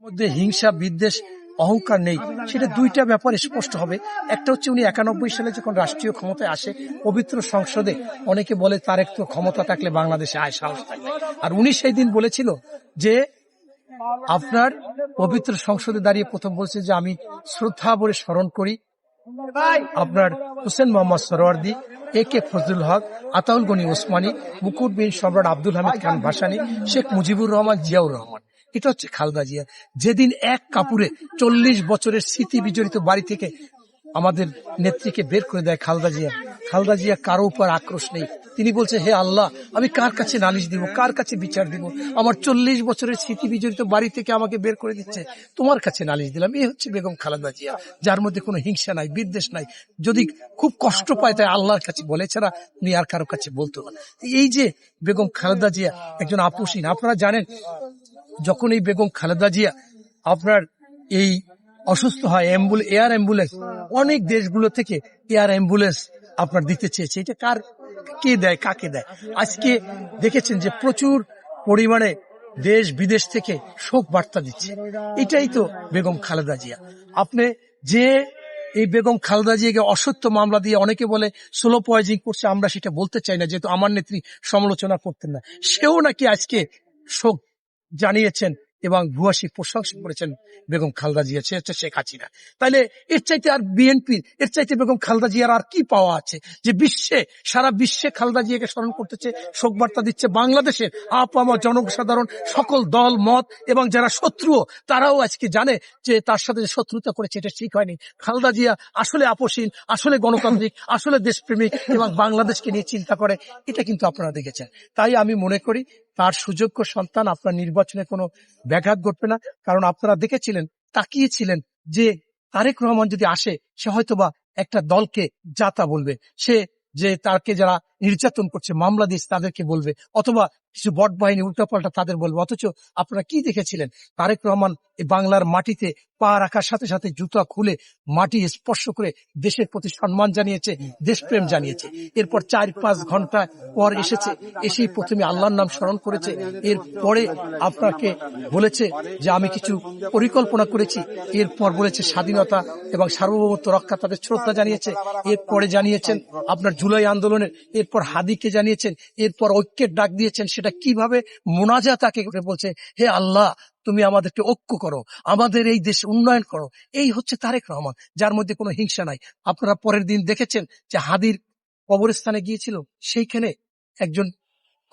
মধ্যে হিংসা বিদ্বেষ অহংকার নেই, সেটা দুইটা ব্যাপার স্পষ্ট হবে। একটা হচ্ছে উনি 91 সালে যখন রাষ্ট্রীয় ক্ষমতায় আসে পবিত্র সংসদে, অনেকে বলে তার একটু ক্ষমতা থাকলে বাংলাদেশে আয় সাহস থাকবে, আর উনি সেই দিন বলেছিল যে আপনার পবিত্র সংসদে দাঁড়িয়ে প্রথম বলছে যে আমি শ্রদ্ধা ভরে স্মরণ করি আপনার হোসেন মোহাম্মদ সরওয়ার্দী, AK ফজলুল হক, আতাউল গনি ওসমানী, মুকুট বিন সম্রাট আব্দুল হামিদ খান ভাসানী, শেখ মুজিবুর রহমান, জিয়াউর রহমান। এটা হচ্ছে খালেদা জিয়া। যেদিন এক কাপড়ে 40 বছরের স্মৃতি বিজড়িত বাড়ি থেকে আমাদের নেত্রীকে বের করে দেয় খালেদা জিয়া কারো উপর আক্রোশ নেই। তিনি বলছে, হে আল্লাহ, আমি কার কাছে নালিশ দিব, কার কাছে বিচার দিব? আমার 40 বছরের স্মৃতি বিজড়িত বাড়ি থেকে আমাকে বের করে দিচ্ছে, তোমার কাছে নালিশ দিলাম। এই হচ্ছে বেগম খালেদা জিয়া, যার মধ্যে কোনো হিংসা নাই, বিদ্বেষ নাই। যদি খুব কষ্ট পায় তাই আল্লাহর কাছে বলে, ছাড়া উনি আর কারো কাছে বলতো না। এই যে বেগম খালেদা জিয়া একজন আপসীন। আপনারা জানেন, যখন এই বেগম খালেদা জিয়া আপনার এই অসুস্থ হয়, এয়ার অ্যাম্বুলেন্স অনেক দেশগুলো থেকে এয়ার অ্যাম্বুলেন্স আপনার দিতে চেয়েছে। এটা কে দেয়, কাকে দেয়? আজকে দেখেছেন যে প্রচুর পরিমাণে দেশ বিদেশ থেকে শোক বার্তা দিচ্ছে। এটাই তো বেগম খালেদা জিয়া। আপনি যে এই বেগম খালেদা জিয়াকে অসত্য মামলা দিয়ে অনেকে বলে স্লো পয়জিং করছে, আমরা সেটা বলতে চাই না, যেহেতু আমার নেত্রী সমালোচনা করতেন না। সেও নাকি আজকে শোক জানিয়েছেন এবং ভূয়সী প্রশংসা করেছেন বেগম খালেদা জিয়া, সে হচ্ছে শেখ হাসিনা। তাইলে এর চাইতে আর বিএনপির, এর চাইতে বেগম খালেদা জিয়ার আর কি পাওয়া আছে, যে সারা বিশ্বে খালেদা জিয়াকে স্মরণ করতেছে, শোক বার্তা দিচ্ছে? বাংলাদেশের আমার জনসাধারণ, সকল দল মত এবং যারা শত্রুও, তারাও আজকে জানে যে তার সাথে যে শত্রুতা করেছে এটা ঠিক হয়নি। খালেদা জিয়া আসলে আপসীন, আসলে গণতান্ত্রিক, আসলে দেশপ্রেমিক এবং বাংলাদেশকে নিয়ে চিন্তা করে, এটা কিন্তু আপনারা দেখেছেন। তাই আমি মনে করি তার সুযোগ্য সন্তান আপনার নির্বাচনে কোনো ব্যাঘাত ঘটবে না। কারণ আপনারা দেখেছিলেন, তাকিয়েছিলেন যে তারেক রহমান যদি আসে, সে হয়তোবা একটা দলকে যাতা বলবে, সে যে তাকে যারা নির্যাতন করছে, মামলা দিচ্ছে তাদেরকে বলবে, অথবা কিছু বট বাহিনী উল্টাপাল্টা তাদের বলবে। অথচ আপনারা কি দেখেছিলেন, তারেক রহমান এই বাংলার মাটিতে পা রাখার সাথে সাথে জুতা খুলে মাটি স্পর্শ করে দেশের প্রতি সম্মান জানিয়েছে, দেশপ্রেম জানিয়েছে। এরপর 4-5 ঘন্টা পর এসেই প্রথমে আল্লাহর নাম স্মরণ করেছে। এরপরে আপনাকে বলেছে যে আমি কিছু পরিকল্পনা করেছি। এরপর বলেছে স্বাধীনতা এবং সার্বভৌমত্ব রক্ষা, তাদের শ্রদ্ধা জানিয়েছে। এরপরে জানিয়েছেন আপনার জুলাই আন্দোলনের, এরপর হাদিকে জানিয়েছেন, এরপর ঐক্যের ডাক দিয়েছেন। সেটা কিভাবে মোনাজাত তাকে করে বলছে, হে আল্লাহ, তুমি আমাদেরকে ঐক্য করো, আমাদের এই দেশ উন্নয়ন করো। এই হচ্ছে তারেক রহমান, যার মধ্যে কোনো হিংসা নাই। আপনারা পরের দিন দেখেছেন যে হাদির কবরস্থানে গিয়েছিল, সেইখানে একজন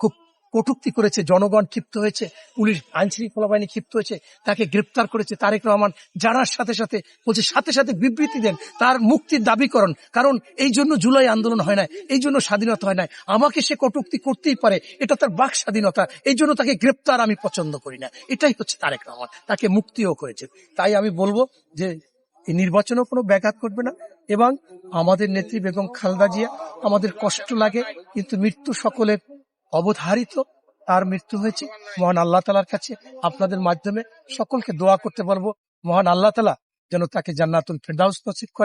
খুব কটূক্তি করেছে, জনগণ ক্ষিপ্ত হয়েছে, পুলিশ আইন শৃঙ্খলা বাহিনী ক্ষিপ্ত হয়েছে, তাকে গ্রেপ্তার করেছে। তারেক রহমান জানার সাথে সাথে বলছে, সাথে সাথে বিবৃতি দেন, তার মুক্তির দাবি করেন, কারণ এই জন্য জুলাই আন্দোলন হয় না, এই জন্য স্বাধীনতা হয় না। আমাকে সে কটূক্তি করতেই পারে, এটা তার বাক স্বাধীনতা, এই জন্য তাকে গ্রেপ্তার আমি পছন্দ করি না। এটাই হচ্ছে তারেক রহমান, তাকে মুক্তিও করেছে। তাই আমি বলবো যে এই নির্বাচনেও কোনো ব্যাঘাত ঘটবে না। এবং আমাদের নেত্রী বেগম খালেদা জিয়া, আমাদের কষ্ট লাগে, কিন্তু মৃত্যু সকলের অবধারিত। তার মৃত্যু হয়েছে, মহান আল্লাহ তাআলার কাছে আপনাদের মাধ্যমে সকলকে দোয়া করতে পারবো, মহান আল্লাহ তাআলা যেন তাকে জান্নাতুল ফেরদাউস নসিব করে।